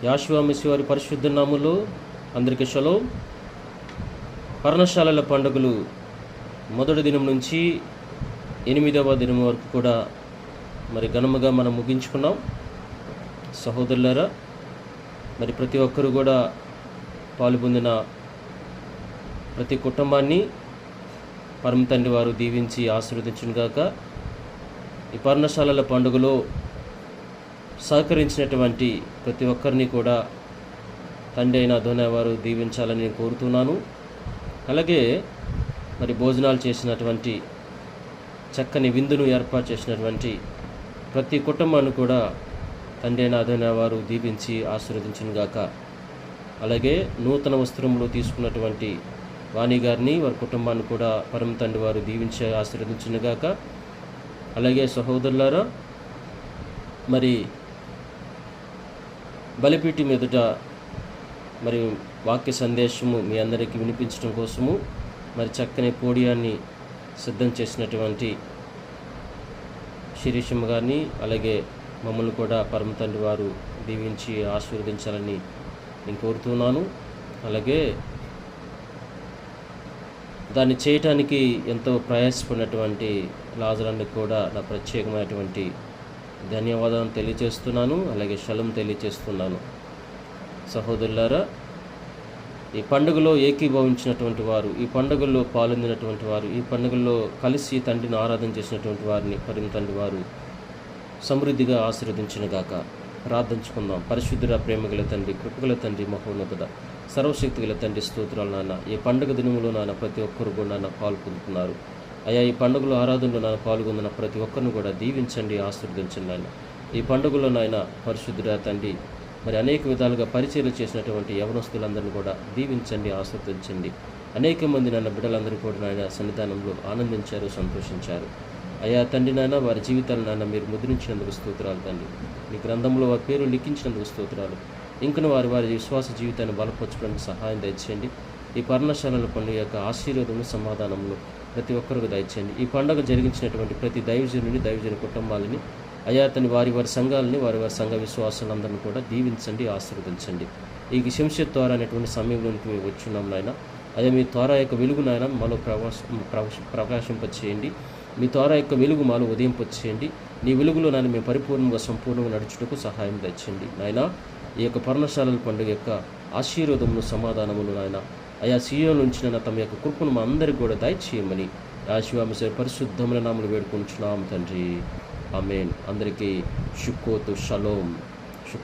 యాషువా messy వారి పరిశుద్ధ నామములో అందరికీ షలోమ్. పర్ణశాలల పండుగలు మొదటి దినం నుంచి 8వ దినం వరకు కూడా మరి ఘనముగా మనం ముగించుకున్నాం. సహోదరులారా, మరి ప్రతి ఒక్కరు కూడా పాల్పొందిన ప్రతి కుటుంబాన్ని పరమ తండ్రి వారు దీవించి ఆశీర్వదించునుగాక. ఈ పర్ణశాలల పండుగలో సహకరించినటువంటి ప్రతి ఒక్కరిని కూడా తండ్రి అయిన అదోనై వారు దీవించాలని నేను కోరుతున్నాను. అలాగే మరి భోజనాలు చేసినటువంటి, చక్కని విందును ఏర్పాటు చేసినటువంటి ప్రతి కుటుంబాన్ని కూడా తండ్రి అయిన అదోనై వారు దీవించి ఆశీర్వదించునుగాక. అలాగే నూతన వస్త్రములు తీసుకున్నటువంటి వాణి గారిని, వారి కుటుంబాన్ని కూడా పరమ తండ్రి వారు దీవించి ఆశీర్వదించునుగాక. అలాగే సహోదరులారా, మరి బలిపీఠం ఎదుట మరి వాక్య సందేశము మీ అందరికీ వినిపించడం కోసము మరి చక్కని పోడియాన్ని సిద్ధం చేసినటువంటి శిరీషమ్మ గారిని, అలాగే మమ్మల్ని కూడా పరమ తండ్రి వారు దీవించి ఆశీర్వదించాలని నేను కోరుతున్నాను. అలాగే దాన్ని చేయటానికి ఎంతో ప్రయాసపడినటువంటి లాజరానికి కూడా నా ప్రత్యేకమైనటువంటి ధన్యవాదాలు తెలియజేస్తున్నాను. అలాగే షలం తెలియజేస్తున్నాను. సహోదరులారా, ఈ పండుగలో ఏకీభవించినటువంటి వారు, ఈ పండుగల్లో పాల్గొందినటువంటి వారు, ఈ పండుగల్లో కలిసి తండ్రిని ఆరాధన చేసినటువంటి వారిని పరమ తండ్రి వారు సమృద్ధిగా ఆశీర్వదించునుగాక. ప్రార్థించుకుందాం. పరిశుద్ధుడ, ప్రేమగల తండ్రి, కృపగల తండ్రి, మహోన్నతుడ, సర్వశక్తిగల తండ్రి, స్తోత్రాలు నాన్న. ఈ పండుగ దినములో నాన్న ప్రతి ఒక్కరు కూడా నాన్న పాల్పొందుతున్నారు. అయ్యా, ఈ పండుగలో ఆరాధనలో నాన్న పాల్గొందిన ప్రతి ఒక్కరిని కూడా దీవించండి, ఆశీర్వదించండి నాయన. ఈ పండుగలో నాయన పరిశుద్ధుడ తండ్రి, మరి అనేక విధాలుగా పరిచర్యలు చేసినటువంటి యవనస్తులందరినీ కూడా దీవించండి, ఆశీర్వదించండి. అనేక మంది నాన్న బిడ్డలందరూ కూడా నాయన సన్నిధానంలో ఆనందించారు, సంతోషించారు. అయ్యా తండ్రి నాయన, వారి జీవితాలను నాన్న మీరు ముద్రించినందుకు స్తోత్రాలు తండ్రి. మీ గ్రంథంలో వారి పేరు లిఖించినందుకు స్తోత్రాలు. ఇంకను వారి వారి విశ్వాస జీవితాన్ని బలపరచడానికి సహాయం దయచేయండి. ఈ పర్ణశాలల పండుగ యొక్క ఆశీర్వాదము, సమాధానములు ప్రతి ఒక్కరికి దయచేయండి. ఈ పండుగ జరిగించినటువంటి ప్రతి దైవజనుని, దైవజన కుటుంబాలని, అయా తని వారి వారి సంఘాలని, వారి వారి సంఘ విశ్వాసాలందరినీ కూడా దీవించండి, ఆశీర్వదించండి. ఈ శంషత్ త్వర అనేటువంటి సమయంలోనికి మేము వచ్చున్నాం నాయన. అయ్యా, మీ త్వర యొక్క వెలుగు నాయన మాలో ప్రకాశింపచేయండి. మీ త్వర యొక్క వెలుగు మాలో ఉదయింపచేయండి. నీ వెలుగులో నాయన మేము పరిపూర్ణంగా, సంపూర్ణంగా నడుచుటకు సహాయం దయచేయండి నాయన. ఈ యొక్క పర్ణశాలల పండుగ యొక్క ఆశీర్వాదములు, సమాధానములు నాయన అయా సీయోను నుంచి నాయన తమ యొక్క కృపను మా అందరికీ కూడా దయచేయమని యాషువా మెస్సీ పరిశుద్ధమైన నామములో వేడుకుంటున్నాం తండ్రి. ఆమేన్. అందరికీ షుక్కోతు షలోమ్.